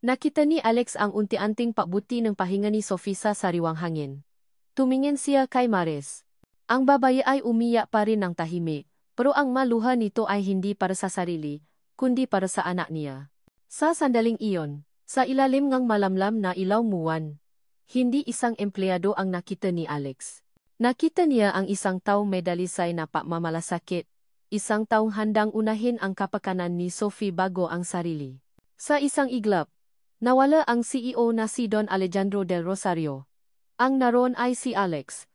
Nakita ni Alex ang unti-anting pabuti ng pahinga ni Sophie sa sariwang hangin. Tumingin siya kay Maris. Ang babae ay umiyak pa rin ng tahimik, pero ang maluha nito ay hindi para sa sarili, kundi para sa anak niya. Sa sandaling iyon, sa ilalim ng malamlam na ilaw muwan, hindi isang empleyado ang nakita ni Alex. Nakita niya ang isang taong may dalisay na pagmamalasakit, isang taong handang unahin ang kapakanan ni Sophie bago ang sarili. Sa isang iglap, nawala ang CEO na si Don Alejandro del Rosario. Ang naroon ay si Alex,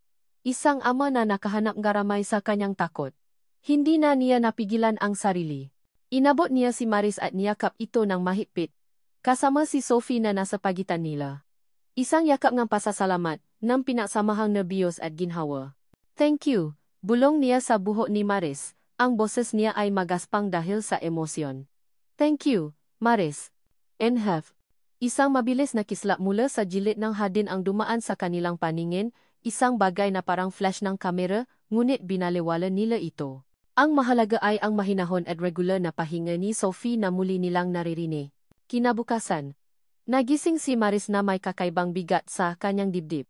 isang ama na nakahanap garamay sa kanyang takot. Hindi na niya napigilan ang sarili. Inabot niya si Maris at niyakap ito ng mahigpit, kasama si Sophie na nasa pagitan nila. Isang yakap ng pasasalamat, ng pinaksamahang nerbiyos at ginhawa. Thank you, bulong niya sa buhok ni Maris, ang boses niya ay magaspang dahil sa emosyon. Thank you, Maris. NHF. Isang mabilis na kislap mula sa gilid ng hardin ang dumaan sa kanilang paningin, isang bagay na parang flash ng kamera, ngunit binaliwala nila ito. Ang mahalaga ay ang mahinahon at regular na pahinga ni Sophie na muli nilang naririnig. Kinabukasan, nagising si Maris na may kakaibang bigat sa kanyang dibdib.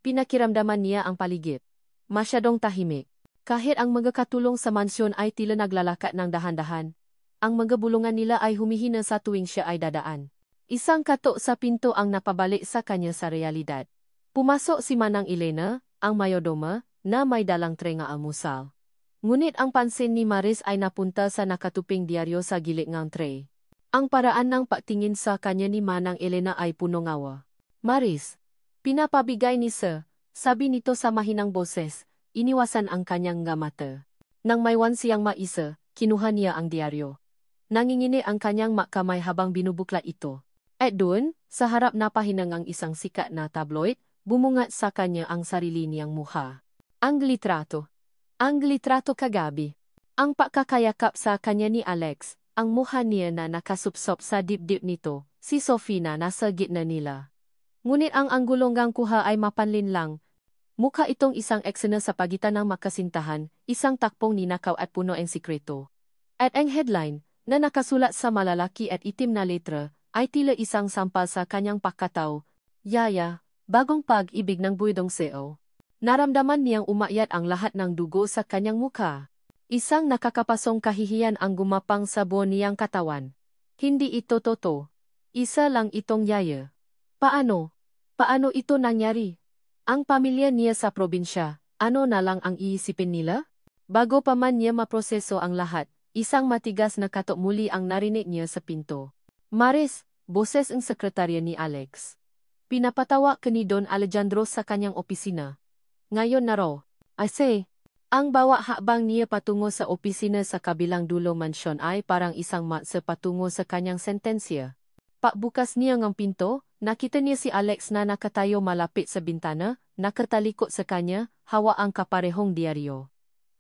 Pinakiramdaman niya ang paligid. Masyadong tahimik. Kahit ang mga katulong sa mansyon ay tila naglalakat ng dahan-dahan, ang mga bulungan nila ay humihina sa tuwing siya ay dadaan. Isang katok sa pinto ang napabalik sa kanya sa realidad. Pumasok si Manang Elena, ang mayodoma, na may dalang tray ng almusal. Ngunit ang pansin ni Maris ay napunta sa nakatuping diaryo sa gilid ng tray. Ang paraan ng pagtingin sa kanya ni Manang Elena ay punong awa. Maris, pinapabigay ni Sir, sabi nito sa mahinang boses, iniwasan ang kanyang mata. Nang maywan siyang maisa, kinuha niya ang diaryo. Nangingini ang kanyang kamay habang binubuklat ito. At doon, sa harap na pahinang ang isang sikat na tabloid, bumungat sa kanya ang sarili niyang mukha. Ang litrato. Ang litrato kagabi. Ang pagkakayakap sa kanya ni Alex, ang mukha niya na nakasupsop sa dibdib nito, si Sophie na nasa gitna nila. Ngunit ang anggulong ng kuha ay mapanlin lang. Mukha itong isang eksena sa pagitan ng makasintahan, isang takpong ninakaw at puno ang sikreto. At ang headline, na nakasulat sa malalaki at itim na letra, ay tila isang sampal sa kanyang pagkatao, Yaya, bagong pag-ibig ng buydong CEO. Naramdaman niyang umakyat ang lahat ng dugo sa kanyang mukha. Isang nakakapasong kahihiyan ang gumapang sa buo niyang katawan. Hindi ito totoo. Isa lang itong Yaya. Paano? Paano ito nangyari? Ang pamilya niya sa probinsya, ano na lang ang iisipin nila? Bago pa man niya maproseso ang lahat, isang matigas na katok muli ang narinig niya sa pinto. Maris, boses ang sekretarya ni Alex. Pinapatawa ka ni Don Alejandro sa kanyang opisina. Ngayon na raw. Ang bawa hakbang niya patungo sa opisina sa kabilang dulo mansyon ay parang isang matsa patungo sa kanyang sentensya. Pagbukas niya ng pinto, nakita niya si Alex na nakatayo malapit sa bintana, nakatalikod sa kanya, hawa ang kaparehong diaryo.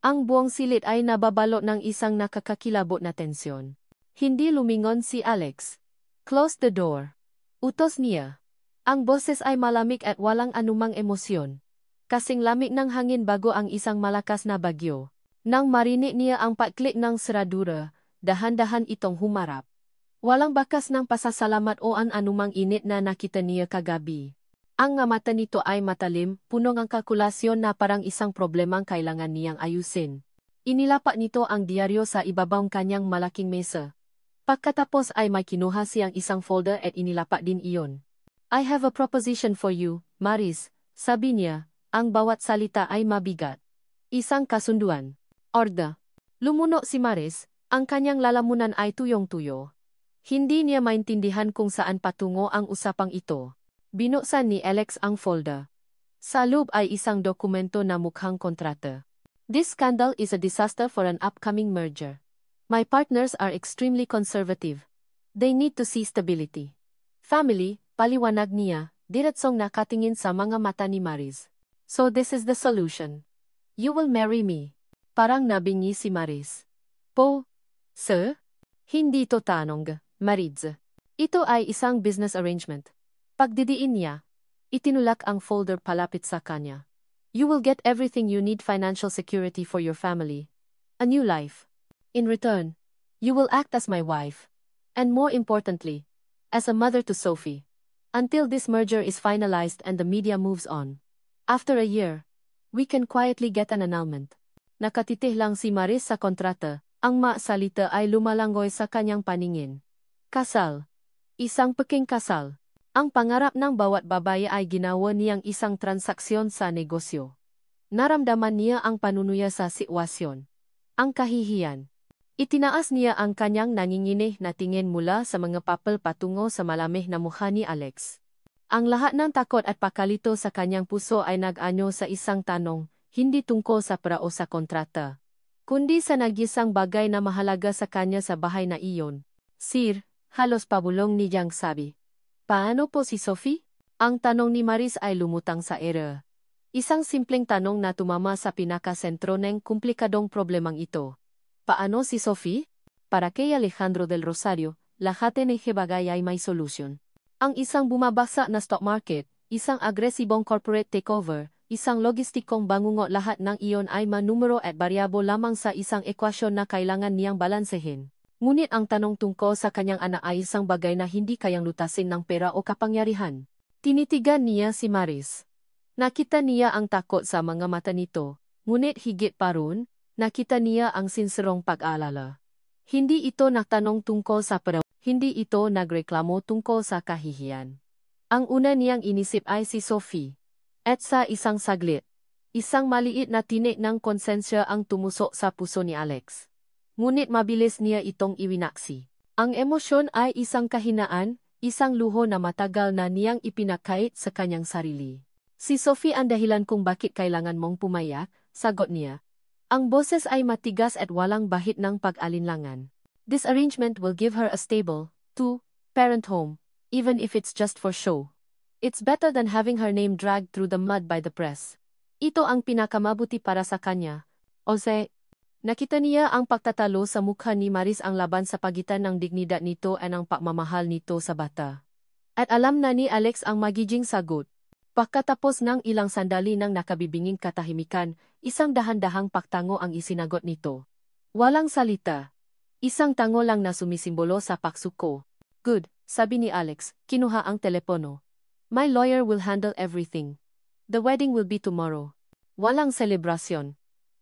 Ang buong silid ay nababalot ng isang nakakakilabot na tensyon. Hindi lumingon si Alex. Close the door. Utos niya. Ang boses ay malamig at walang anumang emosyon. Kasing lamig ng hangin bago ang isang malakas na bagyo. Nang marinig niya ang pagklik ng seradura, dahan-dahan itong humarap. Walang bakas ng pasasalamat o anumang init na nakita niya kagabi. Ang mata nito ay matalim, puno ng kalkulasyon na parang isang problemang kailangan niyang ayusin. Inilapat nito ang diaryo sa ibabaw kanyang malaking mesa. Pagkatapos ay may kinuha siyang isang folder at inilapat din iyon. I have a proposition for you, Maris, sabi niya, ang bawat salita ay mabigat. Isang kasunduan. Order. Lumuno si Maris, ang kanyang lalamunan ay tuyong-tuyo. Hindi niya maintindihan kung saan patungo ang usapang ito. Binuksan ni Alex ang folder. Sa loob ay isang dokumento na mukhang kontrata. This scandal is a disaster for an upcoming merger. My partners are extremely conservative. They need to see stability. Family, paliwanag niya, diretsong nakatingin sa mga mata ni Maris. So this is the solution. You will marry me. Parang nabingi si Maris. Sir? Hindi to tanong, Maritza. Ito ay isang business arrangement. Pagdidiin niya, itinulak ang folder palapit sa kanya. You will get everything you need, financial security for your family. A new life. In return, you will act as my wife. And more importantly, as a mother to Sophie. Until this merger is finalized and the media moves on. After a year, we can quietly get an annulment. Nakatitih lang si Maris sa kontrata, ang salita ay lumalanggoy sa kanyang paningin. Kasal. Isang peking kasal. Ang pangarap ng bawat babae ay ginawa niyang isang transaksyon sa negosyo. Naramdaman niya ang panunuya sa sitwasyon. Ang kahihiyan. Itinaas niya ang kanyang nanginginig na tingin mula sa mga papel patungo sa malamig na mukha ni Alex. Ang lahat ng takot at pakalito sa kanyang puso ay nag-anyo sa isang tanong, hindi tungkol sa pera o sa kontrata, kundi sa nag-isang bagay na mahalaga sa kanya sa bahay na iyon. Sir, halos pabulong ni Jiang sabi. Paano po si Sophie? Ang tanong ni Maris ay lumutang sa ere. Isang simpleng tanong na tumama sa pinakasentro ng komplikadong problemang ito. Paano si Sophie? Para kay Alejandro del Rosario, lahat ng bagay ay may solusyon. Ang isang bumabagsak na stock market, isang agresibong corporate takeover, isang logistikong bangungot, lahat ng iyon ay manumero at variable lamang sa isang ekwasyon na kailangan niyang balansehin. Ngunit ang tanong tungkol sa kanyang anak ay isang bagay na hindi kayang lutasin ng pera o kapangyarihan. Tinitigan niya si Maris. Nakita niya ang takot sa mga mata nito, ngunit higit pa roon, nakita niya ang sinserong pag-aalala. Hindi ito nagtanong tungkol sa pera, hindi ito nagreklamo tungkol sa kahihiyan. Ang una niyang inisip ay si Sophie. At sa isang saglit, isang maliit na tinik ng konsensya ang tumusok sa puso ni Alex. Ngunit mabilis niya itong iwinaksi. Ang emosyon ay isang kahinaan, isang luho na matagal na niyang ipinakait sa kanyang sarili. Si Sophie ang dahilan kung bakit kailangan mong pumayak, sagot niya. Ang boses ay matigas at walang bahid ng pag-alinlangan. This arrangement will give her a stable, two-parent home, even if it's just for show. It's better than having her name dragged through the mud by the press. Ito ang pinakamabuti para sa kanya. Jose, nakita niya ang pagtatalo sa mukha ni Maris, ang laban sa pagitan ng dignidad nito at ang pagmamahal nito sa bata. At alam na ni Alex ang magiging sagot. Pagkatapos ng ilang sandali ng nakabibinging katahimikan, isang dahan-dahang pagtango ang isinagot nito. Walang salita. Isang tango lang na sumisimbolo sa paksuko. Good, sabi ni Alex, kinuha ang telepono. My lawyer will handle everything. The wedding will be tomorrow. Walang selebrasyon.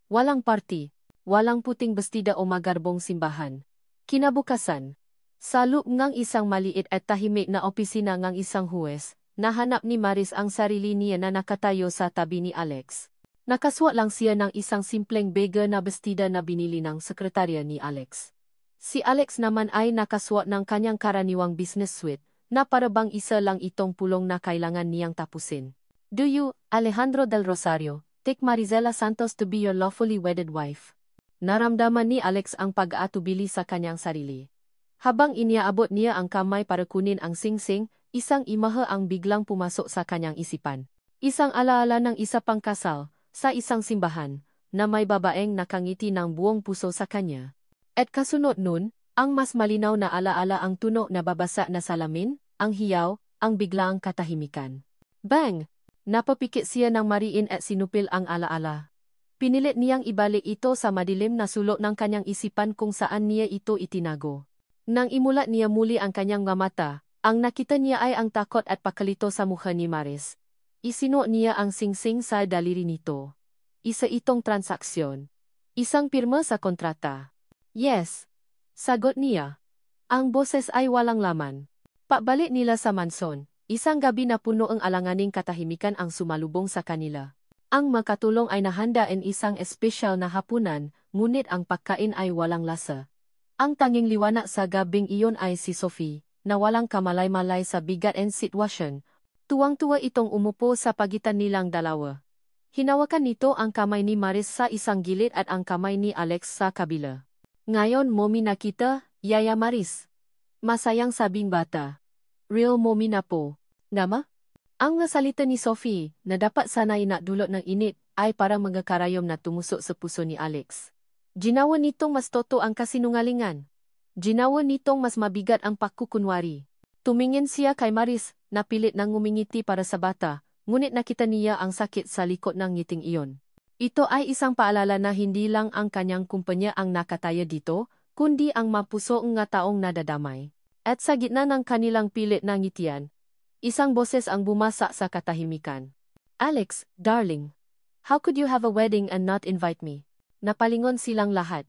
Walang party. Walang puting bestida o magarbong simbahan. Kinabukasan. Sa loob ng isang maliit at tahimik na opisina ng isang huwes, nahanap ni Maris ang sarili niya na nakatayo sa tabi ni Alex. Nakasuot lang siya ng isang simpleng bega na bestida na binili ng sekretarya ni Alex. Si Alex naman ay nakasuot ng kanyang karaniwang business suit, na parabang isa lang itong pulong na kailangan niyang tapusin. Do you, Alejandro del Rosario, take Marisela Santos to be your lawfully wedded wife? Naramdaman ni Alex ang pag-aatubili sa kanyang sarili. Habang iniaabot niya ang kamay para kunin ang singsing, isang imahe ang biglang pumasok sa kanyang isipan. Isang alaala ng isa pang kasal, sa isang simbahan, na may babaeng nakangiti ng buong puso sa kanya. At kasunod nun, ang mas malinaw na alaala ang tunog na babasa na salamin, ang hiyaw, ang biglaang katahimikan. Bang! Napapikit siya ng mariin at sinupil ang alaala. Pinilit niyang ibalik ito sa madilim na sulok ng kanyang isipan kung saan niya ito itinago. Nang imulat niya muli ang kanyang mga mata, ang nakita niya ay ang takot at pakalito sa mukha ni Maris. Isinuot niya ang singsing sa daliri nito. Isa itong transaksyon. Isang pirma sa kontrata. Yes. Sagot niya. Ang boses ay walang laman. Pabalik nila sa manson, isang gabi na puno ang alanganing katahimikan ang sumalubong sa kanila. Ang makatulong ay nahanda in isang espesyal na hapunan, ngunit ang pagkain ay walang lasa. Ang tanging liwanag sa gabing iyon ay si Sophie, na walang kamalay-malay sa bigat and sitwasyon. Tuwang-tuwa itong umupo sa pagitan nilang dalawa. Hinawakan nito ang kamay ni Maris sa isang gilid at ang kamay ni Alex sa kabila. Ngayon mommy na kita, Yaya Maris. Masayang sabing bata. Real mommy na po. Nama? Ang nasalita ni Sophie, na dapat sana'y nadulot ng init, ay parang mga karayom na tumusok sa puso ni Alex. Ginawa nitong mas toto ang kasinungalingan. Ginawa nitong mas mabigat ang pagkukunwari. Tumingin siya kay Maris, na pilit nang ngumingiti para sa bata, ngunit nakita niya ang sakit sa likod ng ngiting iyon. Ito ay isang paalala na hindi lang ang kanyang kumpanya ang nakataya dito, kundi ang mapusong nga taong nadadamay. At sa gitna ng kanilang pilit na ngitian, isang boses ang bumasa sa katahimikan. Alex, darling. How could you have a wedding and not invite me? Napalingon silang lahat.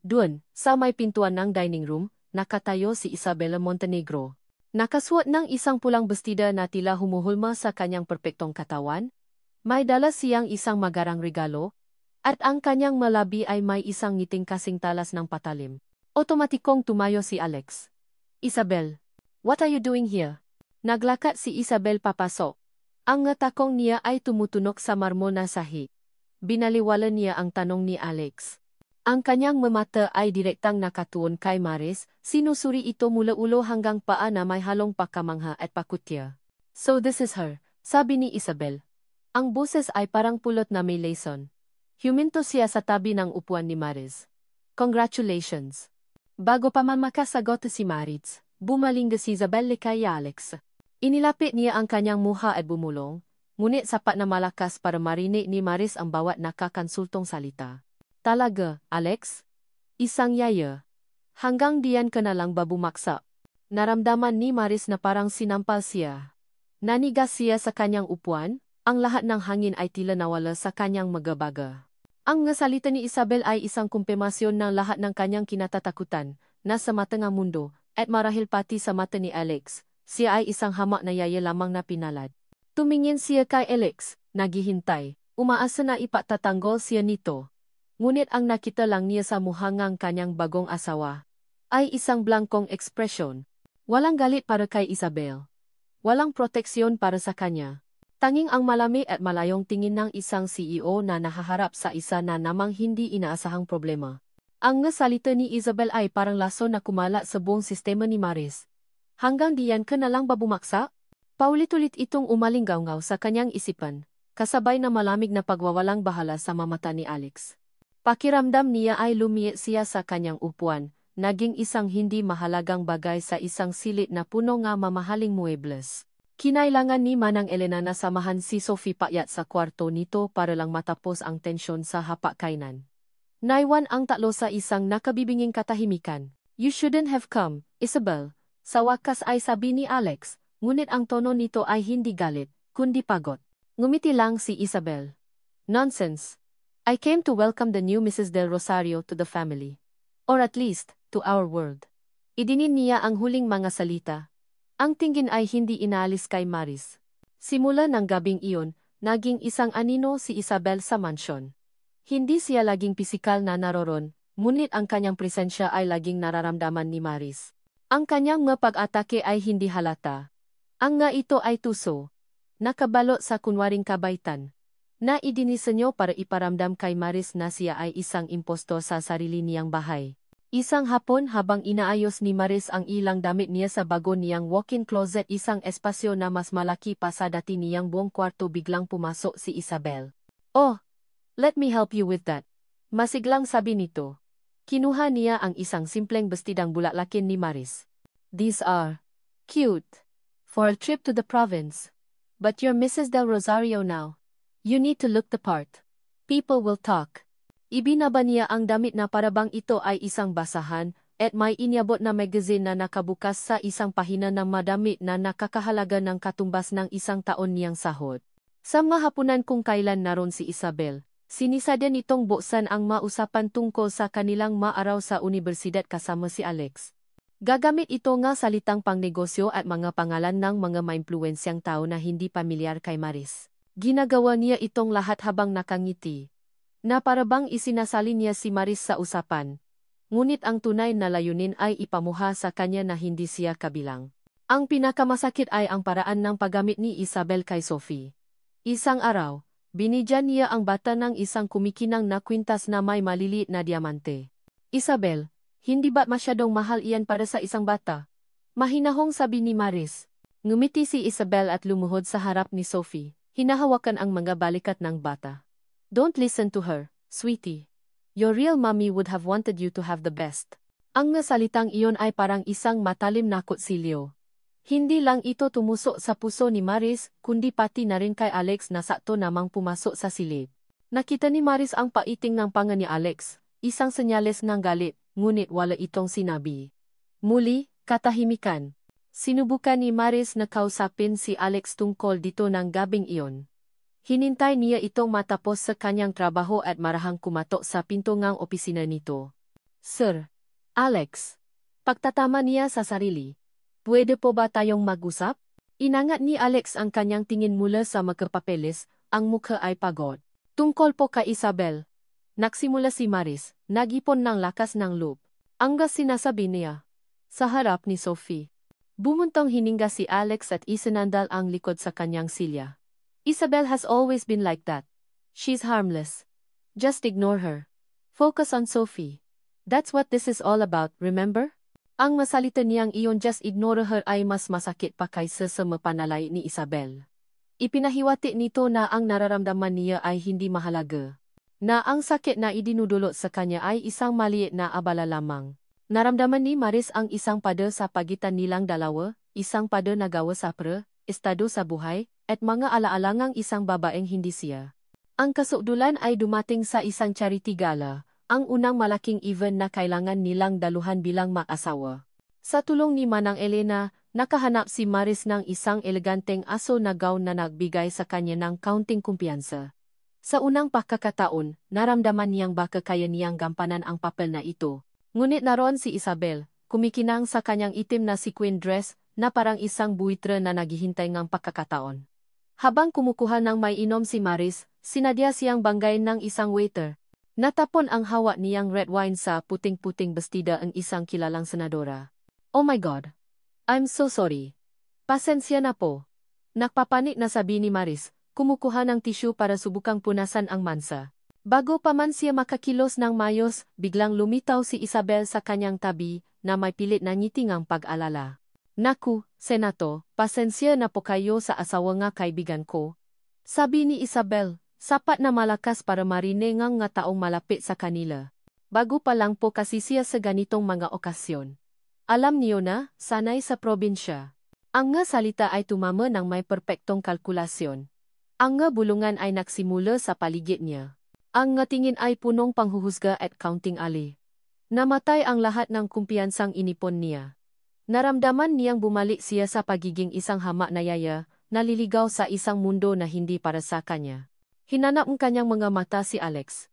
Doon, sa may pintuan ng dining room, nakatayo si Isabela Montenegro. Nakasuot ng isang pulang bestida na tila humuhulma sa kanyang perpektong katawan. May dala siyang isang magarang regalo, at ang kanyang malabi ay may isang ngiting kasing talas ng patalim. Otomatikong tumayo si Alex. Isabel, what are you doing here? Naglakat si Isabel papasok. Ang ngatakong niya ay tumutunok sa marmol na sahi. Binaliwala niya ang tanong ni Alex. Ang kanyang mata ay direktang nakatuon kay Maris, sinusuri ito mula ulo hanggang paa na may halong pakamangha at pakutya. So this is her, sabi ni Isabel. Ang boses ay parang pulot na may lason. Huminto siya sa tabi ng upuan ni Maris. Congratulations. Bago pa man makasagot si Maritz, bumaling si Isabel kay Alex. Inilapit niya ang kanyang muha at bumulong, ngunit sapat na malakas para marinig ni Maris ang bawat nakakonsultong salita. Talaga, Alex? Isang yaya. Hanggang diyan ka na lang ba bumaksa? Naramdaman ni Maris na parang sinampal siya. Nanigas siya sa kanyang upuan, ang lahat ng hangin ay tila nawala sa kanyang magabaga. Ang salita ni Isabel ay isang kumpirmasyon ng lahat ng kanyang kinatatakutan, nasa mata ng mundo, at marahil pati sa mata ni Alex, siya ay isang hamak na yaya lamang na pinalad. Tumingin siya kay Alex, naghihintay, umaasa na ipatatanggol siya nito. Ngunit ang nakita lang niya sa muhangang kanyang bagong asawa ay isang blankong ekspresyon. Walang galit para kay Isabel. Walang proteksyon para sa kanya. Tanging ang malamig at malayong tingin ng isang CEO na nahaharap sa isa na namang hindi inaasahang problema. Ang salita ni Isabel ay parang laso na kumala sa buong sistema ni Maris. Hanggang diyan ka na lang ba bumaksa? Paulit-ulit itong umalinggaw-ngaw sa kanyang isipan, kasabay na malamig na pagwawalang bahala sa mamata ni Alex. Pakiramdam niya ay lumiit siya sa kanyang upuan, naging isang hindi mahalagang bagay sa isang silid na puno nga mamahaling muebles. Kinailangan ni Manang Elena na samahan si Sophie payat sa kwarto nito para lang matapos ang tensyon sa hapag-kainan. Naiwan ang tatlo sa isang nakabibinging katahimikan. You shouldn't have come, Isabel. Sa wakas ay sabi ni Alex, ngunit ang tono nito ay hindi galit, kundi pagod. Ngumiti lang si Isabel. Nonsense. I came to welcome the new Mrs. Del Rosario to the family. Or at least, to our world. Idinin niya ang huling mga salita. Ang tingin ay hindi inaalis kay Maris. Simula ng gabing iyon, naging isang anino si Isabel sa mansyon. Hindi siya laging pisikal na naroron, ngunit ang kanyang presensya ay laging nararamdaman ni Maris. Ang kanyang pag-atake ay hindi halata. Ang nga ito ay tuso. Nakabalot sa kunwaring kabaitan. Na idinisenyo para iparamdam kay Maris na siya ay isang impostor sa sarili niyang bahay. Isang hapon habang inaayos ni Maris ang ilang damit niya sa bago niyang walk-in closet, isang espasyo na mas malaki pa sa dati niyang buong kwarto, biglang pumasok si Isabel. Oh, let me help you with that. Masiglang sabi nito. Kinuha niya ang isang simpleng bestidang bulaklakin ni Maris. These are cute for a trip to the province. But you're Mrs. Del Rosario now. You need to look the part. People will talk. Ibinaba niya ang damit na parabang ito ay isang basahan, at may inyabot na magazine na nakabukas sa isang pahina ng madami na nakakahalaga ng katumbas ng isang taon niyang sahod. Sa mga hapunan kung kailan naroon si Isabel, sinisada nitong buksan ang mausapan tungkol sa kanilang maaraw sa universidad kasama si Alex. Gagamit ito nga salitang pangnegosyo at mga pangalan ng mga maimpluwensyang tao na hindi pamilyar kay Maris. Ginagawa niya itong lahat habang nakangiti. Na parabang isinasali niya si Maris sa usapan. Ngunit ang tunay na layunin ay ipamuha sa kanya na hindi siya kabilang. Ang pinakamasakit ay ang paraan ng paggamit ni Isabel kay Sophie. Isang araw, binigyan niya ang bata ng isang kumikinang na kwintas na may maliliit na diamante. Isabel, hindi ba masyadong mahal iyan para sa isang bata? Mahinahong sabi ni Maris. Ngumiti si Isabel at lumuhod sa harap ni Sophie. Hinahawakan ang mga balikat ng bata. Don't listen to her, sweetie. Your real mommy would have wanted you to have the best. Ang salitang iyon ay parang isang matalim na kutsilyo. Hindi lang ito tumusok sa puso ni Maris, kundi pati na rin kay Alex na sakto namang pumasok sa silid. Nakita ni Maris ang paiting ng panga ni Alex, isang senyales ng galit, ngunit wala itong sinabi. Muli, Katahimikan. Sinubukan ni Maris na kausapin si Alex tungkol dito ng gabing iyon. Hinintay niya itong matapos sa kanyang trabaho at marahang kumatok sa pinto ngang opisina nito. Sir. Alex. Pagtatama niya sa sarili. Pwede po ba tayong mag-usap? Inangat ni Alex ang kanyang tingin mula sa magkapapeles, ang mukha ay pagod. Tungkol po kay Isabel. Nagsimula si Maris, nag-ipon ng lakas ng loob. Angga sinasabi niya. Sa harap ni Sophie. Bumuntong hininga si Alex at isinandal ang likod sa kanyang silya. Isabel has always been like that. She's harmless. Just ignore her. Focus on Sophie. That's what this is all about, remember? Ang masalita niyang iyon just ignore her ay mas masakit pa kaysa sa mapanalay ni Isabel. Ipinahiwati nito na ang nararamdaman niya ay hindi mahalaga. Na ang sakit na idinudulot sa kanya ay isang maliit na abala lamang. Naramdaman ni Maris ang isang pada sa pagitan nilang dalawa, isang pada na gawa sa estado sa buhay, at mga alaalangang isang babaeng hindi siya. Ang kasukdulan ay dumating sa isang charity gala, ang unang malaking event na kailangan nilang daluhan bilang mag-asawa. Sa tulong ni Manang Elena, nakahanap si Maris ng isang eleganteng aso na gown na nagbigay sa kanya ng kaunting kumpiyansa. Sa unang pagkakataon, naramdaman niyang baka kaya niyang gampanan ang papel na ito. Ngunit naroon si Isabel, kumikinang sa kanyang itim na sequin dress, na parang isang buitre na naghihintay ng pagkakataon. Habang kumukuha ng may inom si Maris, sinadya siyang banggain ng isang waiter. Natapon ang hawak niyang red wine sa puting-puting bestida ang isang kilalang senadora. Oh my God! I'm so sorry. Pasensya na po. Nakpapanik na sabi ni Maris, kumukuha ng tissue para subukang punasan ang mansa. Bago pa man siya makakilos ng mayos, biglang lumitaw si Isabel sa kanyang tabi, na may pilit na ngitingang pag-alala. Naku, Senato, pasensya na po kayo sa asawa nga kaibigan ko. Sabi ni Isabel, sapat na malakas para marinig ng nga taong malapit sa kanila. Bago pa lang po kasi siya sa ganitong mga okasyon. Alam niyo na, sanay sa probinsya. Ang nga salita ay tumama ng may perpektong kalkulasyon. Ang nga bulungan ay nagsimula sa paligid niya. Ang nga tingin ay punong panghuhusga at counting ali. Namatay ang lahat ng kumpiyansang inipon niya. Naramdaman niyang bumalik siya sa pagiging isang hamak na yaya, naliligaw sa isang mundo na hindi para sa kanya. Hinanap ang kanyang mga mata si Alex.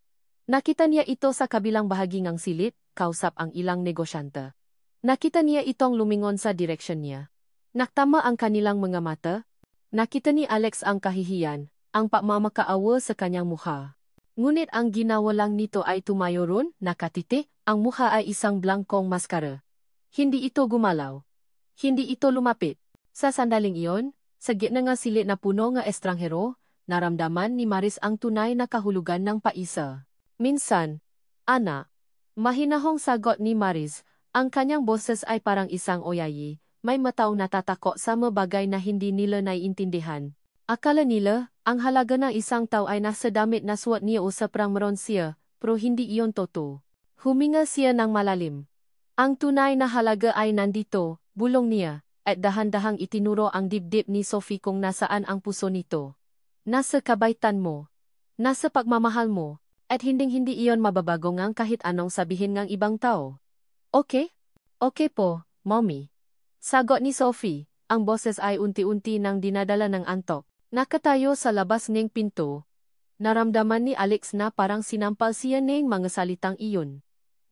Nakita niya ito sa kabilang bahagi ng silid, kausap ang ilang negosyante. Nakita niya itong lumingon sa direksyon niya. Naktama ang kanilang mga mata. Nakita ni Alex ang kahihiyan, ang pagmamakaawa sa kanyang mukha. Ngunit ang ginawa lang nito ay tumayo ron, nakatitik, ang mukha ay isang blankong maskara. Hindi ito gumalaw. Hindi ito lumapit. Sa sandaling iyon, sa gitna nga silid na puno nga estranghero, naramdaman ni Maris ang tunay na kahulugan ng paisa. Minsan, Ana, mahinahong sagot ni Maris, ang kanyang boses ay parang isang oyayi, may mataong natatako sa mga bagay na hindi nila naiintindihan. Akala nila, ang halaga ng isang tao ay nasa damit na suot niya o sa prang meron siya, pero hindi iyon totoo. Huminga siya ng malalim. Ang tunay na halaga ay nandito, bulong niya, at dahan-dahang itinuro ang dibdib ni Sophie kung nasaan ang puso nito. Nasa kabaitan mo. Nasa pagmamahal mo, at hinding-hindi iyon mababago ngang kahit anong sabihin ng ibang tao. Okay? Okay po, Mommy. Sagot ni Sophie, ang boses ay unti-unti nang dinadala ng antok. Nakatayo sa labas ng pinto. Naramdaman ni Alex na parang sinampal siya ng mga salitang iyon.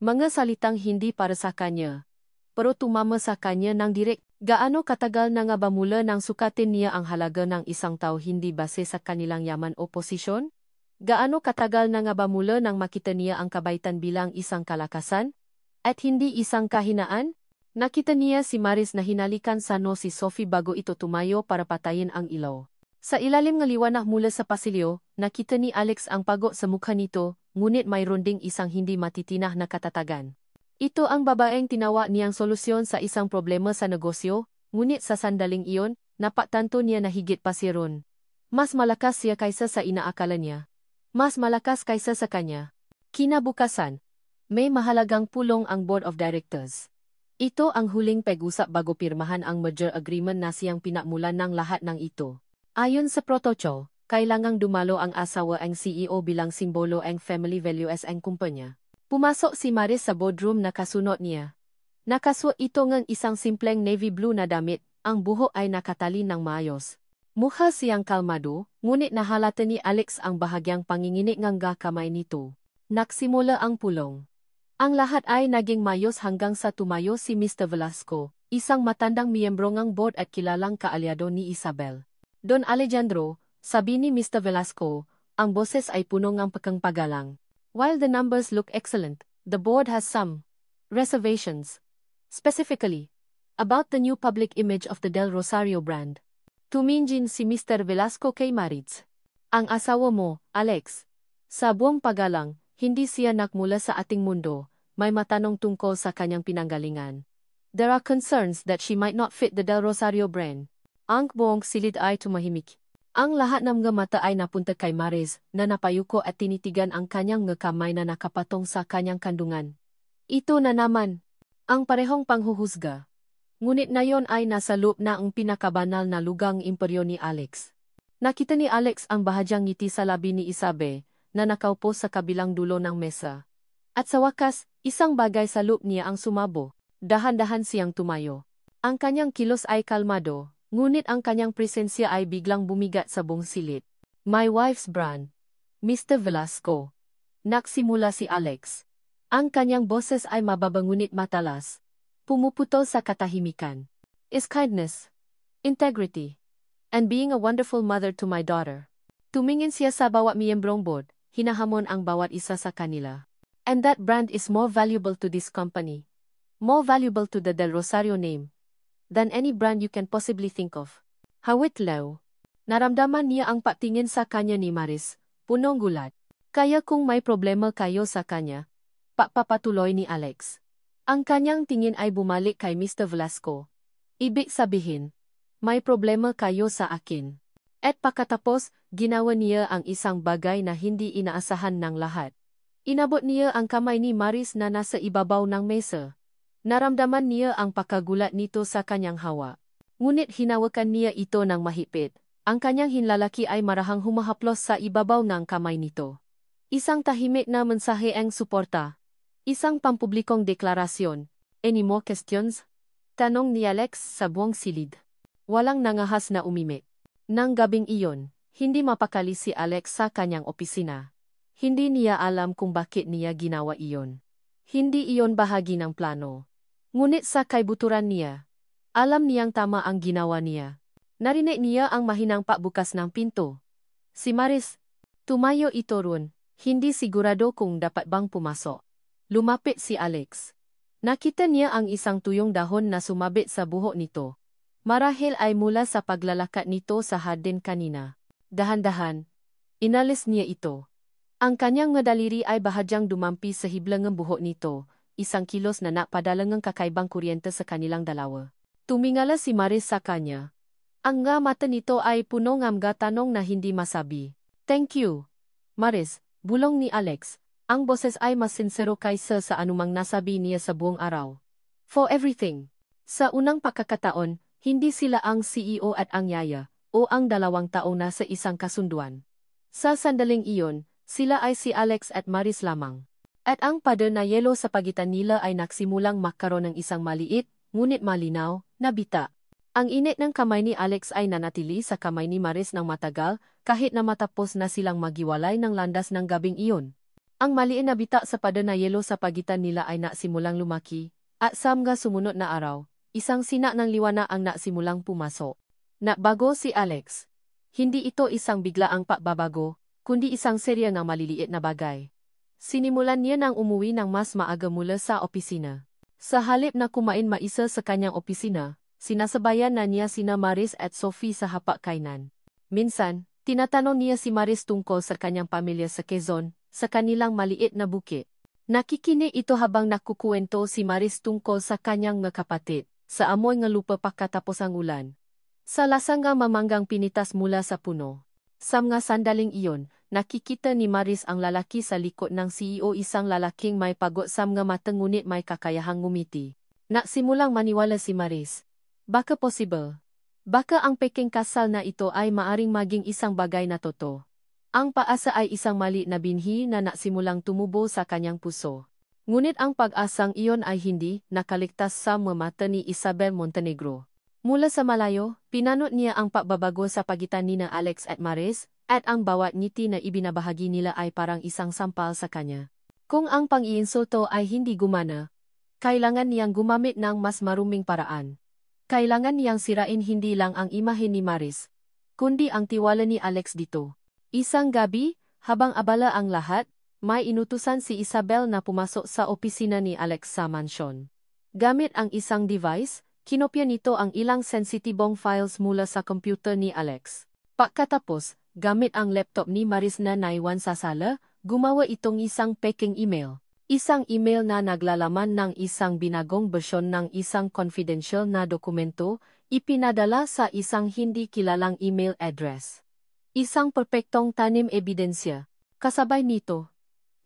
Mga salitang hindi para sa kanya. Pero tumama sa kanya ng direk. Gaano katagal na nga ba mula nang sukatin niya ang halaga ng isang tao hindi base sa kanilang yaman o posisyon? Gaano katagal na nga ba mula nang makita niya ang kabaitan bilang isang kalakasan? At hindi isang kahinaan? Nakita niya si Maris na hinalikan sa si Sophie bago ito tumayo para patayin ang ilaw. Sa ilalim ng liwanag mula sa pasilyo, nakita ni Alex ang pagod sa mukha nito, ngunit mayroon ding isang hindi matitinah na katatagan. Ito ang babaeng tinawa niyang solusyon sa isang problema sa negosyo, ngunit sa sandaling iyon, napagtanto niya na higit pa si Ron. Mas malakas siya kaysa sa inaakala niya. Mas malakas kaysa sa kanya. Kinabukasan, may mahalagang pulong ang Board of Directors. Ito ang huling pag-usap bago pirmahan ang merger agreement na siyang pinakmulan ng lahat ng ito. Ayon sa protocol, kailangang dumalo ang asawa ang CEO bilang simbolo ang family values ang kumpanya. Pumasok si Maris sa boardroom na kasunod niya. Nakasuot ito ng isang simpleng navy blue na damit, ang buhok ay nakatali ng maayos. Mukha siyang kalmado, ngunit nahalata ni Alex ang bahagyang panginginig ng kamay nito. Nagsimula ang pulong. Ang lahat ay naging mayos hanggang sa tumayo si Mr. Velasco, isang matandang miyembro ng board at kilalang kaalyado ni Isabel. Don Alejandro, sabi ni Mr. Velasco, ang boses ay puno ng pagkangpagalang. While the numbers look excellent, the board has some reservations. Specifically, about the new public image of the Del Rosario brand. Tumingin si Mr. Velasco kay Maritz. Ang asawa mo, Alex. Sa buong pagalang, hindi siya nakmula sa ating mundo, may matanong tungkol sa kanyang pinanggalingan. There are concerns that she might not fit the Del Rosario brand. Ang buong silid ay tumahimik. Ang lahat ng mga mata ay napunta kay Maris na napayuko at tinitigan ang kanyang mga kamay na nakapatong sa kanyang kandungan. Ito na naman, ang parehong panghuhusga. Ngunit nayon ay nasa loob na ang pinakabanal na lugang imperyo ni Alex. Nakita ni Alex ang bahagyang ngiti sa labi ni Isabe, na nakaupo sa kabilang dulo ng mesa. At sa wakas, isang bagay sa loob niya ang sumabo. Dahan-dahan siyang tumayo. Ang kanyang kilos ay kalmado, ngunit ang kanyang presensya ay biglang bumigat sa buong silid. My wife's brand. Mr. Velasco. Nagsimula si Alex. Ang kanyang boses ay mababa ngunit matalas. Pumuputol sa katahimikan. Is kindness, integrity, and being a wonderful mother to my daughter. Tumingin siya sa bawat miyembrong board. Hinahamon ang bawat isa sa kanila. And that brand is more valuable to this company. More valuable to the Del Rosario name. Than any brand you can possibly think of. Hawit Leo. Naramdaman niya ang patingin sa kanya ni Maris, punong gulat. Kaya kung may problema kayo sa kanya, papatuloy ni Alex. Ang kanyang tingin ay bumalik kay Mr. Velasco. Ibig sabihin, may problema kayo sa akin. At pagkatapos, ginawa niya ang isang bagay na hindi inaasahan ng lahat. Inabot niya ang kamay ni Maris na nasa ibabaw ng mesa. Naramdaman niya ang pagkagulat nito sa kanyang hawa. Ngunit hinawakan niya ito ng mahigpit. Ang kanyang hinlalaki ay marahang humahaplos sa ibabaw ng kamay nito. Isang tahimik na mensahe ang suporta. Isang pampublikong deklarasyon. Any more questions? Tanong ni Alex sa buong silid. Walang nangahas na umimik. Nang gabing iyon, hindi mapakali si Alex sa kanyang opisina. Hindi niya alam kung bakit niya ginawa iyon. Hindi iyon bahagi ng plano. Ngunit sa kaibuturan niya, alam niyang tama ang ginawa niya. Narinig niya ang mahinang pagbukas ng pinto. Si Maris, tumayo ito ron, hindi sigurado kung dapat bang pumasok. Lumapit si Alex. Nakita niya ang isang tuyong dahon na sumabit sa buhok nito. Marahil ay mula sa paglalakad nito sa hardin kanina. Dahan-dahan, inalis niya ito. Ang kanyang daliri ay bahagyang dumampi sa hiblang ng buhok nito, isang kilos na napadalang ng kakaibang kuryente sa kanilang dalawa. Tumingala si Maris sa kanya. Ang nga mata nito ay puno ng mga tanong na hindi masabi. Thank you, Maris, bulong ni Alex. Ang boses ay mas sincero kaysa sa anumang nasabi niya sa buong araw. For everything. Sa unang pagkakataon, hindi sila ang CEO at ang yaya, o ang dalawang tao na sa isang kasunduan. Sa sandaling iyon, sila ay si Alex at Maris lamang. At ang pader na yelo sa pagitan nila ay nagsimulang magkaroon ng isang maliit, ngunit malinaw, na bita. Ang init ng kamay ni Alex ay nanatili sa kamay ni Maris ng matagal, kahit na matapos na silang maghiwalay ng landas ng gabing iyon. Ang maliit na bita sa pader na yelo sa pagitan nila ay nagsimulang lumaki, at sa mga sumunod na araw, isang sina ng liwanag ang nagsimulang pumasok. Nabago si Alex. Hindi ito isang biglaang pagbabago, kundi isang serya ng maliliit na bagay. Sinimulan niya nang umuwi ng mas maaga mula sa opisina. Sa halip na kumain maisa sa kanyang opisina, sinasabayan na niya sina Maris at Sophie sa hapag-kainan. Minsan, tinatanong niya si Maris tungkol sa kanyang pamilya sa Quezon, sa kanilang maliit na bukid. Nakikinig ito habang nakukuwento si Maris tungkol sa kanyang mga kapatid, sa amoy ng lupa pagkatapos ang ulan. Sa lasang nga mamanggang pinitas mula sa puno. Sa mga sandaling iyon, nakikita ni Maris ang lalaki sa likod ng CEO, isang lalaking may pagod sa mga mata ngunit may kakayahang ngumiti. Nagsimulang maniwala si Maris. Baka possible. Baka ang peking kasal na ito ay maaring maging isang bagay na totoo. Ang paasa ay isang mali na binhi na nagsimulang tumubo sa kanyang puso. Ngunit ang pag-asang iyon ay hindi nakaligtas sa mga mata ni Isabel Montenegro. Mula sa malayo, pinanot niya ang pagbabago sa pagitan nina Alex at Maris, at ang bawat ngiti na ibinabahagi nila ay parang isang sampal sa kanya. Kung ang pang-iinsulto ay hindi gumana, kailangan niyang gumamit ng mas maruming paraan. Kailangan niyang sirain hindi lang ang imahe ni Maris, kundi ang tiwala ni Alex dito. Isang gabi, habang abala ang lahat, may inutusan si Isabel na pumasok sa opisina ni Alex sa mansyon. Gamit ang isang device, kinopya nito ang ilang sensitibong files mula sa computer ni Alex. Pagkatapos, gamit ang laptop ni Maris na naiwan sa sala, gumawa itong isang peking email. Isang email na naglalaman ng isang binagong bersyon ng isang confidential na dokumento, ipinadala sa isang hindi kilalang email address. Isang perpektong tanim ebidensya. Kasabay nito,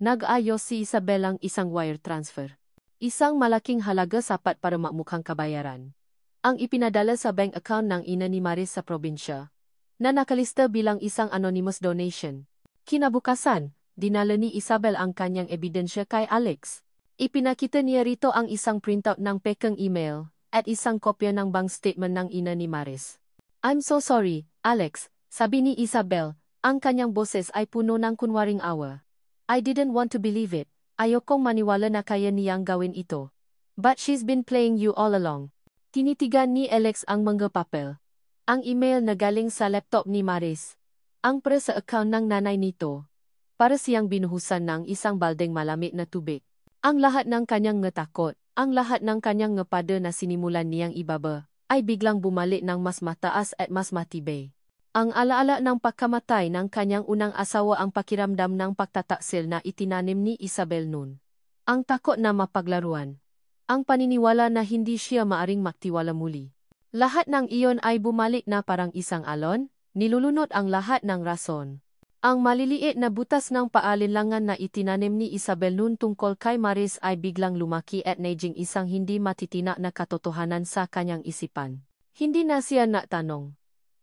nag-ayos si Isabelang isang wire transfer. Isang malaking halaga sapat para mamukhang kabayaran. Ang ipinadala sa bank account ng ina ni Maris sa probinsya, na nakalista bilang isang anonymous donation. Kinabukasan, dinala ni Isabel ang kanyang ebidensya kay Alex. Ipinakita niya rito ang isang printout ng pekeng email at isang kopya ng bank statement ng ina ni Maris. "I'm so sorry, Alex," sabi ni Isabel, ang kanyang boses ay puno ng kunwaring awa. "I didn't want to believe it. Ayokong maniwala na kaya niyang gawin ito. But she's been playing you all along." Tinitigan ni Alex ang mga papel. Ang email na galing sa laptop ni Maris. Ang para sa account ng nanay nito. Para siyang binuhusan ng isang baldeng malamig na tubig. Ang lahat ng kanyang ngatakot, ang lahat ng kanyang ngapada na sinimulan niyang ibaba, ay biglang bumalik ng mas mataas at mas matibay. Ang alaala ng pagkamatay ng kanyang unang asawa ang pakiramdam ng pagtataksil na itinanim ni Isabel noon. Ang takot na mapaglaruan. Ang paniniwala na hindi siya maaring magtiwala muli. Lahat ng iyon ay bumalik na parang isang alon, nilulunod ang lahat ng rason. Ang maliliit na butas ng paalinlangan na itinanim ni Isabel noon tungkol kay Maris ay biglang lumaki at naging isang hindi matitinak na katotohanan sa kanyang isipan. Hindi na siya natanong.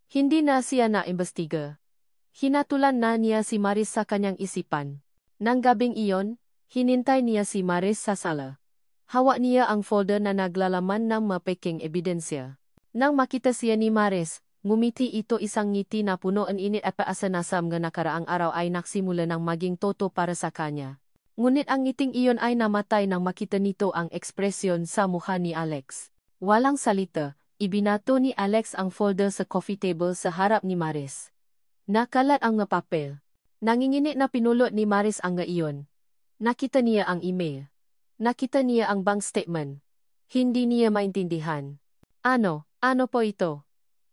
Hindi na siya naimbestiga. Hinatulan na niya si Maris sa kanyang isipan. Nang gabing iyon, hinintay niya si Maris sa sala. Hawak niya ang folder na naglalaman ng mapeking ebidensya. Nang makita siya ni Maris, ngumiti ito isang ngiti na puno ng init at paasanasam nga nakaraang araw ay naksimula ng maging toto para sa kanya. Ngunit ang ngiting iyon ay namatay nang makita nito ang ekspresyon sa mukha ni Alex. Walang salita, ibinato ni Alex ang folder sa coffee table sa harap ni Maris. Nakalat ang nga papel. Nanginginit na pinulot ni Maris ang nga iyon. Nakita niya ang email. Nakita niya ang bank statement. Hindi niya maintindihan. Ano po ito?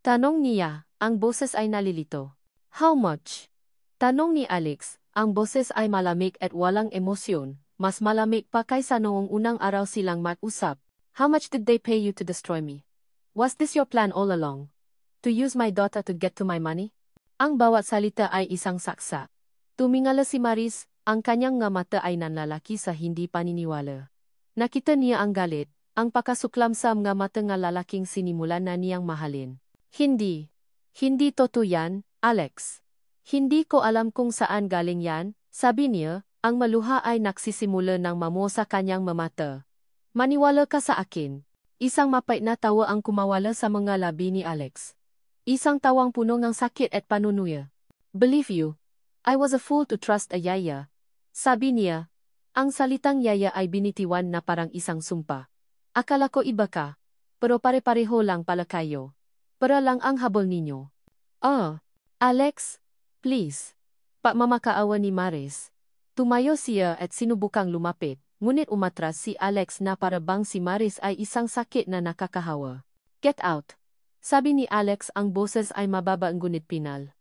Tanong niya, ang boses ay nalilito. "How much?" Tanong ni Alex, ang boses ay malamig at walang emosyon, mas malamig pa kaysa noong unang araw silang mag-usap. "How much did they pay you to destroy me? Was this your plan all along? To use my daughter to get to my money?" Ang bawat salita ay isang saksa. Tumingala si Maris, ang kanyang nga mata ay nanlalaki sa hindi paniniwala. Nakita niya ang galit, ang pakasuklam sa mga mata nga lalaking sinimulan na niyang mahalin. Hindi totoo yan, Alex. "Hindi ko alam kung saan galing yan," sabi niya, ang maluha ay nagsisimula ng mamo sa kanyang mamata. "Maniwala ka sa akin." Isang mapait na tawa ang kumawala sa mga labi ni Alex. Isang tawang puno ng sakit at panunuya. "Believe you. I was a fool to trust a yaya," sabi niya. Ang salitang yaya ay binitiwan na parang isang sumpa. "Akala ko iba ka. Pero pare-pareho lang pala kayo. Para lang ang habol ninyo." Alex, please." Pagmamakaawa ni Maris. Tumayo siya at sinubukang lumapit, ngunit umatras si Alex na para bang si Maris ay isang sakit na nakakahawa. "Get out," sabi ni Alex, ang boses ay mababa ngunit pinal.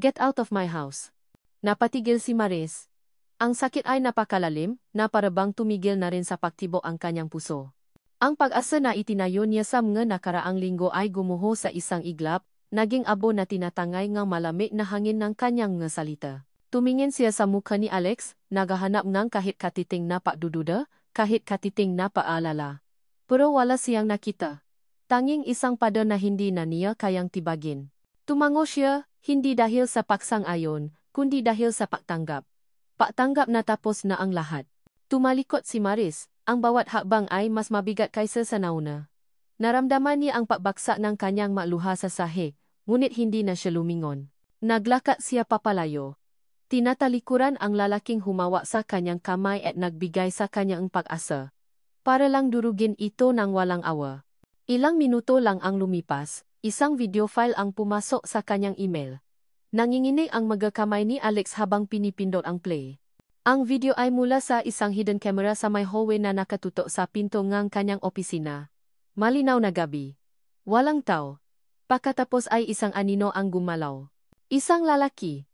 "Get out of my house." Napatigil si Maris. Ang sakit ay napakalalim, na para bang tumigil na rin sa pagtibok ang kanyang puso. Ang pag-asa na itinayo niya sa mga nakaraang linggo ay gumuho sa isang iglap, naging abo na tinatangay ng malamig na hangin ng kanyang nga salita. Tumingin siya sa mukha ni Alex, naghahanap ng kahit katiting na pagdududa, kahit katiting na paalala. Pero wala siyang nakita. Tanging isang pada na hindi na niya kayang tibagin. Tumango siya, hindi dahil sa paksang-ayon, kundi dahil sa pagtanggap. Pagtanggap na tapos na ang lahat. Tumalikot si Maris, ang bawat hakbang ay mas mabigat kaysa sa nauna. Naramdaman niya ang pagbagsak ng kanyang maluha sa sahig, ngunit hindi na siya lumingon. Naglakad siya papalayo. Tinatalikuran ang lalaking humawak sa kanyang kamay at nagbigay sa kanyang pag-asa. Para lang durugin ito ng walang awa. Ilang minuto lang ang lumipas, isang video file ang pumasok sa kanyang email. Nanginginig ang magakamay ni Alex habang pinipindot ang play. Ang video ay mula sa isang hidden camera sa may hallway na nakatutok sa pinto ng kanyang opisina. Malinaw na gabi. Walang tao. Pagkatapos ay isang anino ang gumalaw. Isang lalaki.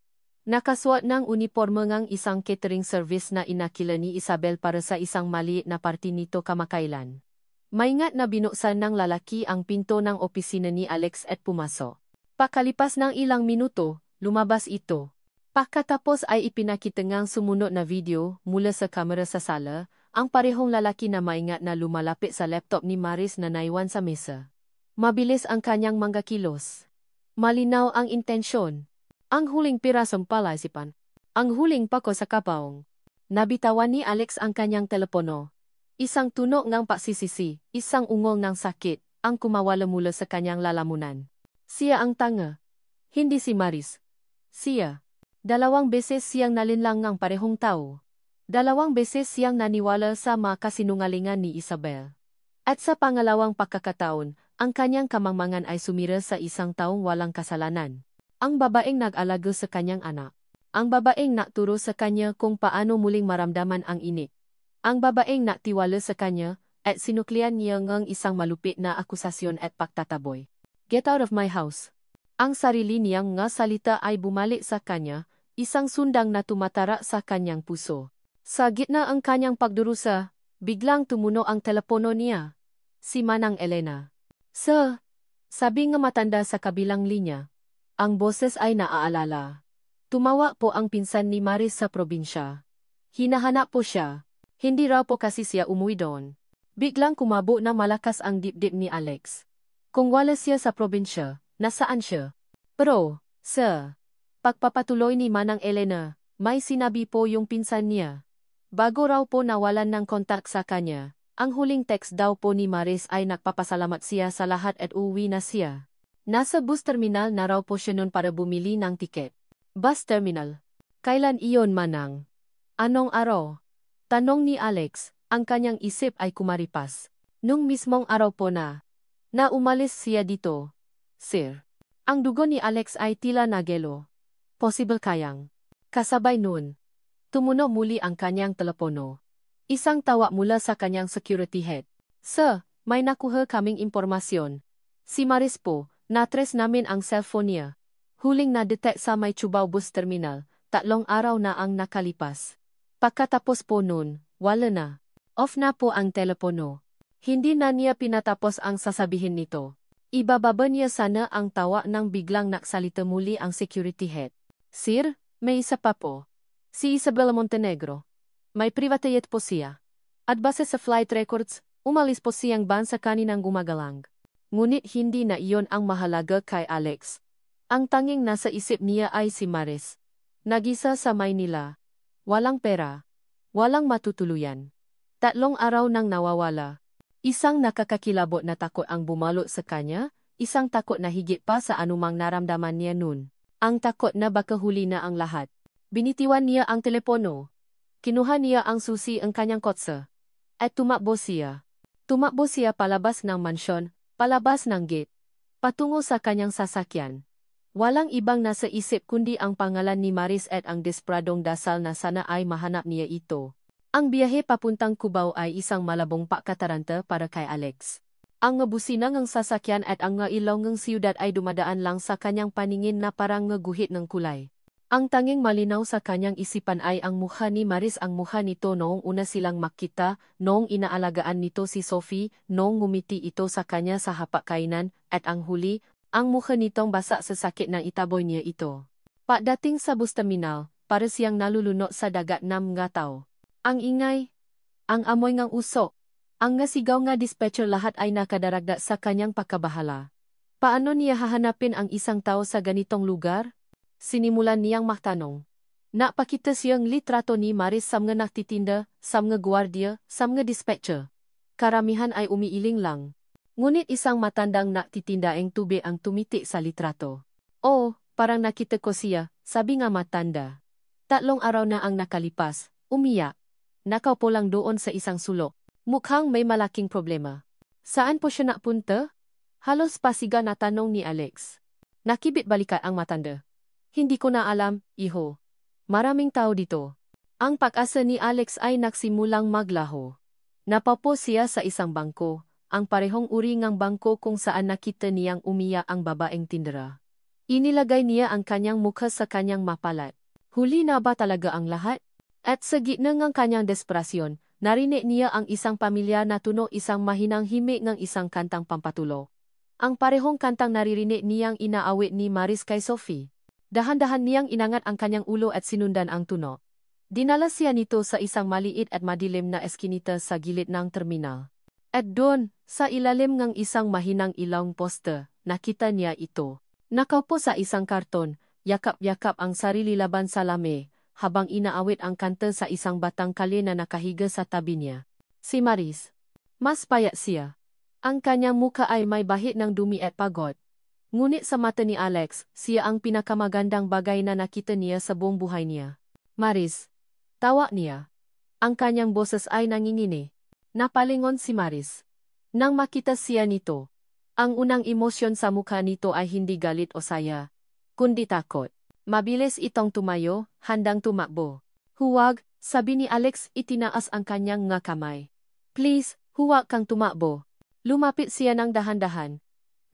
Nakasuot ng uniforme ng isang catering service na inakila ni Isabel para sa isang maliit na party nito kamakailan. Maingat na binuksan ng lalaki ang pinto ng opisina ni Alex at pumasok. Pakalipas ng ilang minuto, lumabas ito. Pagkatapos ay ipinakita ngang sumunod na video mula sa kamera sa sala, ang parehong lalaki na maingat na lumalapit sa laptop ni Maris na naiwan sa mesa. Mabilis ang kanyang mga kilos. Malinaw ang intensyon. Ang huling pirasong palaisipan. Ang huling pako sa kapaong. Nabitawan ni Alex ang kanyang telepono. Isang tunog ng pagsisisi, isang ungol ng sakit, ang kumawala mula sa kanyang lalamunan. Siya ang tanga. Hindi si Maris. Siya. 2 beses siyang nalinlang ng parehong tao. 2 beses siyang naniwala sa mga kasinungalingan ni Isabel. At sa pangalawang pagkakataon, ang kanyang kamangmangan ay sumira sa isang taong walang kasalanan. Ang babaeng nag-alaga sa kanyang anak. Ang babaeng nagturo sa kanya kung paano muling maramdaman ang init. Ang babaeng nagtiwala sa kanya at sinuklian niya ng isang malupit na akusasyon at pagtataboy. Get out of my house. Ang sarili niyang nga salita ay bumalik sa kanya, isang sundang na tumatara sa kanyang puso. Sa gitna ang kanyang pagdurusa, biglang tumuno ang telepono niya. Si Manang Elena. Sir, sabi ng matanda sa kabilang linya. Ang boses ay naaalala. Tumawa po ang pinsan ni Maris sa probinsya. Hinahanap po siya. Hindi raw po kasi siya umuwi doon. Biglang kumabo na malakas ang dibdib ni Alex. Kung wala siya sa probinsya, nasaan siya? Pero, sir, pagpapatuloy ni Manang Elena, may sinabi po yung pinsan niya. Bago raw po nawalan ng kontak sa kanya, ang huling text daw po ni Maris ay nagpapasalamat siya sa lahat at uwi na siya. Nasa bus terminal na raw po siya nun para bumili ng tiket. Bus terminal. Kailan iyon, Manang? Anong araw? Tanong ni Alex, ang kanyang isip ay kumaripas. Nung mismong araw po na umalis siya dito. Sir. Ang dugo ni Alex ay tila nagelo. Possible kayang. Kasabay nun. Tumunog muli ang kanyang telepono. Isang tawa mula sa kanyang security head. Sir, may nakuha kaming impormasyon. Si Maris po, natres namin ang cellphone niya. Huling na-detect sa may Cubao bus terminal, 3 araw na ang nakalipas. Pagkatapos po nun, wala na. Off na po ang telepono. Hindi na niya pinatapos ang sasabihin nito. Ibababa niya sana ang tawa nang biglang naksalita muli ang security head. Sir, may isa pa po. Si Isabel Montenegro. May private jet po siya. At base sa flight records, umalis po siyang bansa kaninang gumagalang. Ngunit hindi na iyon ang mahalaga kay Alex. Ang tanging nasa isip niya ay si Maris. Nag-isa sa Maynila. Walang pera. Walang matutuluyan. 3 araw nang nawawala. Isang nakakakilabot na takot ang bumalot sa kanya, isang takot na higit pa sa anumang naramdaman niya nun. Ang takot na baka huli na ang lahat. Binitiwan niya ang telepono. Kinuha niya ang susi ang kanyang kotse. At tumakbo siya. Tumakbo siya palabas ng mansyon, palabas ng gate. Patungo sa kanyang sasakyan. Walang ibang nasa isip kundi ang pangalan ni Maris at ang desperadong dasal na sana ay mahanap niya ito. Ang biyahe papuntang Cubao ay isang malabong pagkataranta para kay Alex. Ang busina ng sasakyan at ang ilaw ng siyudad ay dumadaan lang sa kanyang paningin na parang guhit ng kulay. Ang tanging malinaw sa kanyang isipan ay ang mukha ni Maris, ang mukha nito noong una silang makita, noong inaalagaan nito si Sophie, noong ngumiti ito sa kanya sa hapag-kainan, at ang huli, ang mukha nitong basa sa sakit nang itaboy niya ito. Pagdating sa bus terminal, para siyang nalulunok sa dagat ng mga tao. Ang ingay, ang amoy ng usok, ang ngasigaw nga dispatcher, lahat ay nakadaragda sa kanyang pagkabahala. Paano niya hahanapin ang isang tao sa ganitong lugar? Sinimulan niyang magtanong. Napakita siyang litrato ni Maris sa mga nagtitinda, sa mga gwardiya, sa mga dispatcher. Karamihan ay umiiling lang. Ngunit isang matandang nagtitinda ang tubig ang tumiti sa litrato. Oh, parang nakita ko siya, sabi nga matanda. 3 araw na ang nakalipas, umiyak. Nakaupo lang doon sa isang sulok. Mukhang may malaking problema. Saan po siya napunta? Halos pasiga na tanong ni Alex. Nakibit balikat ang matanda. Hindi ko na alam, iho. Maraming tao dito. Ang pag-asa ni Alex ay nagsimulang maglaho. Napapo siya sa isang bangko, ang parehong uri ng bangko kung saan nakita niyang umiyak ang babaeng tindera. Inilagay niya ang kanyang mukha sa kanyang mapalat. Huli na ba talaga ang lahat? At sa gitna ng kanyang desperasyon, narinig niya ang isang pamilya na tunog isang mahinang himik ng isang kantang pampatulog. Ang parehong kantang naririnig niyang inaawit ni Maris kay Sophie. Dahan-dahan niyang inangat ang kanyang ulo at sinundan ang tunog. Dinala siya nito sa isang maliit at madilim na eskinita sa gilid ng terminal. At doon, sa ilalim ng isang mahinang ilawng poster, nakita niya ito. Nakaupo sa isang karton, yakap-yakap ang sarili laban sa lame, habang inaawit ang kanta sa isang batang kali na nakahiga sa tabi niya. Si Maris. Mas payat siya. Ang kanyang muka ay may bahid ng dumi at pagod. Ngunit sa mata ni Alex, siya ang pinakamagandang bagay na nakita niya sa buong buhay niya. Maris. Tawa niya. Ang kanyang boses ay nangingini. Napalingon si Maris. Nang makita siya nito, ang unang emosyon sa mukha nito ay hindi galit o saya, kundi takot. Mabilis itong tumayo, handang tumakbo. Huwag, sabi ni Alex, itinaas ang kanyang nga kamay. Please, huwag kang tumakbo. Lumapit siya ng dahan-dahan,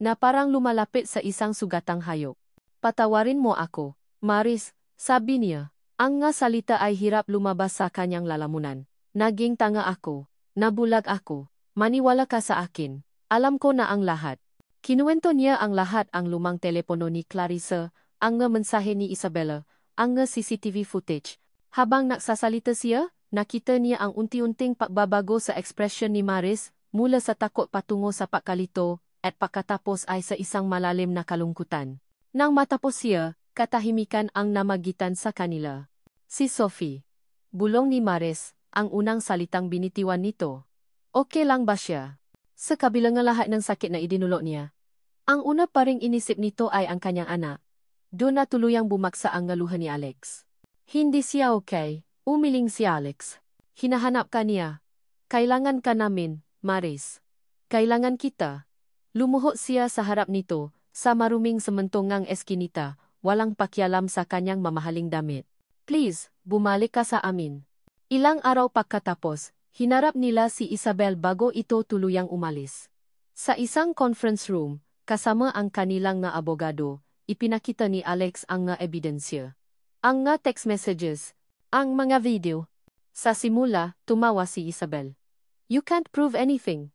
na parang lumalapit sa isang sugatang hayop. Patawarin mo ako, Maris, sabi niya. Ang nga salita ay hirap lumabas sa kanyang lalamunan. Naging tanga ako. Nabulag ako. Maniwala ka sa akin. Alam ko na ang lahat. Kinuwento niya ang lahat, ang lumang telepono ni Clarissa, ang nga mensahe ni Isabella, ang nga CCTV footage. Habang nagsasalita siya, nakita niya ang unti-unting pagbabago sa ekspresyon ni Maris, mula sa takot patungo sa pagkalito, at pagkatapos ay sa isang malalim na kalungkutan. Nang matapos siya, katahimikan ang namagitan sa kanila. Si Sophie. Bulong ni Maris, ang unang salitang binitiwan nito. Okay lang ba siya? Sa kabilang lahat ng sakit na idinulot niya. Ang una pa ring inisip nito ay ang kanyang anak. Doon na tuluyang bumaksa ang ngaluhan ni Alex. Hindi siya okay, umiling si Alex. Hinahanap ka niya. Kailangan ka namin, Maris. Kailangan kita. Lumuhod siya sa harap nito, sa maruming sementongang eskinita, walang pakialam sa kanyang mamahaling damit. Please, bumalik ka sa amin. Ilang araw pagkatapos, hinarap nila si Isabel bago ito tuluyang umalis. Sa isang conference room, kasama ang kanilang nga abogado, ipinakita ni Alex ang nga ebidensya. Ang nga text messages, ang mga video. Sa simula, tumawa si Isabel. You can't prove anything.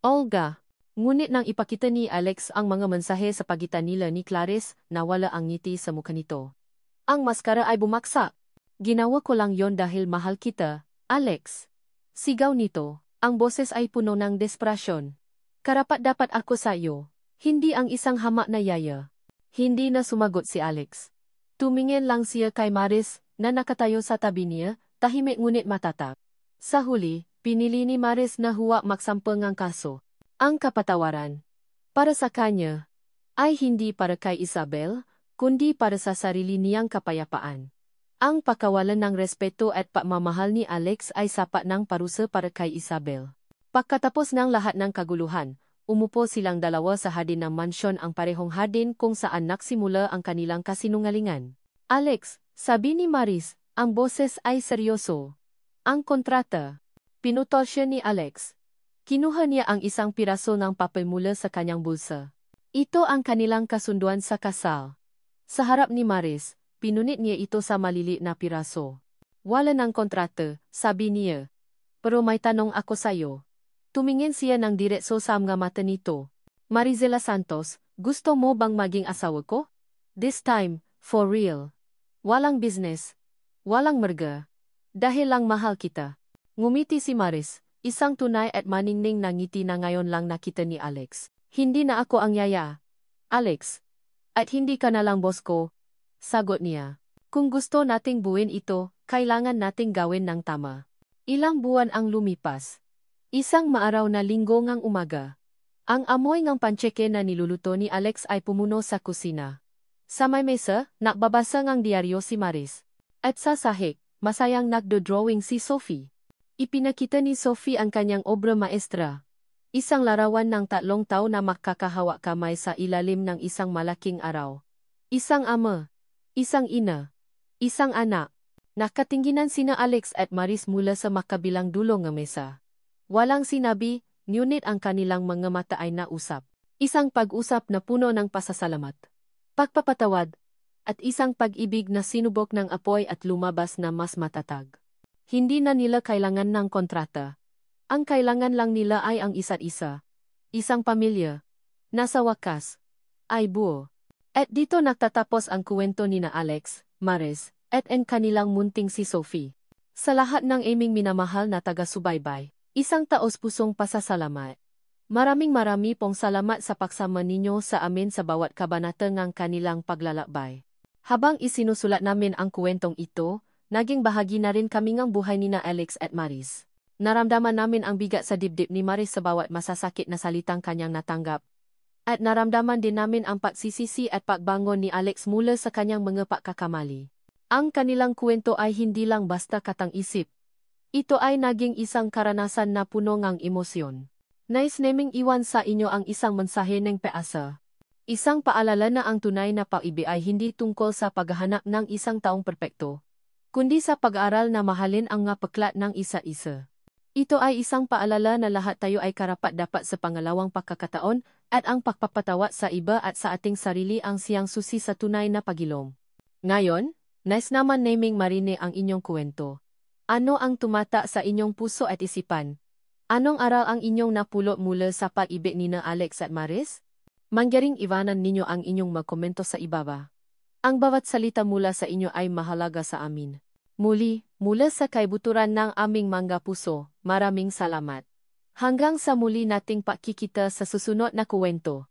Olga. Ngunit nang ipakita ni Alex ang mga mensahe sa pagitan nila ni Clarice, nawala ang ngiti sa mukha nito. Ang maskara ay bumaksak. Ginawa ko lang yon dahil mahal kita, Alex. Sigaw nito, ang boses ay puno ng desperasyon. Karapat-dapat ako sa iyo, hindi ang isang hamak na yaya. Hindi na sumagot si Alex. Tumingin lang siya kay Maris, na nakatayo sa tabi niya, tahimik ngunit matatag. Sa huli, pinili ni Maris na huwag magsampang ang kaso. Ang kapatawaran, para sa kanya, ay hindi para kay Isabel, kundi para sa sarili niyang kapayapaan. Ang pagkawalan ng respeto at pagmamahal ni Alex ay sapat ng parusa para kay Isabel. Pagkatapos ng lahat ng kaguluhan, umupo silang dalawa sa hardin ng mansyon, ang parehong hardin kung saan nagsimula ang kanilang kasinungalingan. Alex, sabi ni Maris, ang boses ay seryoso. Ang kontrata. Pinutol siya ni Alex. Kinuha niya ang isang piraso ng papel mula sa kanyang bulsa. Ito ang kanilang kasunduan sa kasal. Sa harap ni Maris, pinunit niya ito sa maliliit na piraso. Wala ng kontrata, sabi niya. Pero may tanong ako sa'yo. Tumingin siya ng diretso sa mga mata nito. Marizela Santos, gusto mo bang maging asawa ko? This time, for real. Walang business. Walang merga. Dahil lang mahal kita. Ngumiti si Maris, isang tunay at maningning na ngiti na ngayon lang nakita ni Alex. Hindi na ako ang yaya, Alex. At hindi ka na lang boss ko, sagot niya. Kung gusto nating buuin ito, kailangan nating gawin ng tama. Ilang buwan ang lumipas. Isang maaraw na linggo ngang umaga. Ang amoy ng pantseke na niluluto ni Alex ay pumuno sa kusina. Sa may mesa, nakbabasa ngang diaryo si Maris. At sa sahig, masayang nagdo-drawing si Sophie. Ipinakita ni Sophie ang kanyang obra maestra. Isang larawan ng 3 tao na magkakahawak kamay sa ilalim ng isang malaking araw. Isang ama, isang ina, isang anak. Nakatingginan sina Alex at Maris mula sa makabilang dulo ng mesa. Walang sinabi, ngunit ang kanilang mga mata ay nausap. Isang pag-usap na puno ng pasasalamat, pagpapatawad, at isang pag-ibig na sinubok ng apoy at lumabas na mas matatag. Hindi na nila kailangan ng kontrata. Ang kailangan lang nila ay ang isa't isa. Isang pamilya. Nasa wakas, ay buo. At dito nagtatapos ang kwento ni na Alex, Maris, at ang kanilang munting si Sophie. Sa lahat ng aming minamahal na taga-subaybay, isang taos-pusong pasasalamat. Maraming pong salamat sa pagsama ninyo sa amin sa bawat kabanata ng kanilang paglalakbay. Habang isinusulat namin ang kwentong ito, naging bahagi na rin kami ng buhay ni na Alex at Maris. Naramdaman namin ang bigat sa dibdib ni Maris sa bawat masasakit na salitang kanyang natanggap. At naramdaman din namin ang pagsisisi at pagbangon ni Alex mula sa kanyang mga pagkakamali. Ang kanilang kwento ay hindi lang basta katang-isip. Ito ay naging isang karanasan na puno ng emosyon. Nais naming iwan sa inyo ang isang mensahe ng paasa. Isang paalala na ang tunay na pag-ibig ay hindi tungkol sa paghahanap ng isang taong perpekto, kundi sa pag-aaral na mahalin ang nga paklat ng isa-isa. Ito ay isang paalala na lahat tayo ay karapat-dapat sa pangalawang pagkakataon at ang pagpapatawa sa iba at sa ating sarili ang siyang susi sa tunay na pagilom. Ngayon, nais naman naming marine ang inyong kwento. Ano ang tumata sa inyong puso at isipan? Anong aral ang inyong napulot mula sa pag-ibig ni na Alex at Maris? Mangyaring iwanan ninyo ang inyong magkomento sa ibaba. Ang bawat salita mula sa inyo ay mahalaga sa amin. Muli, mula sa kaibuturan ng aming mga puso, maraming salamat. Hanggang sa muli nating pakikita sa susunod na kwento.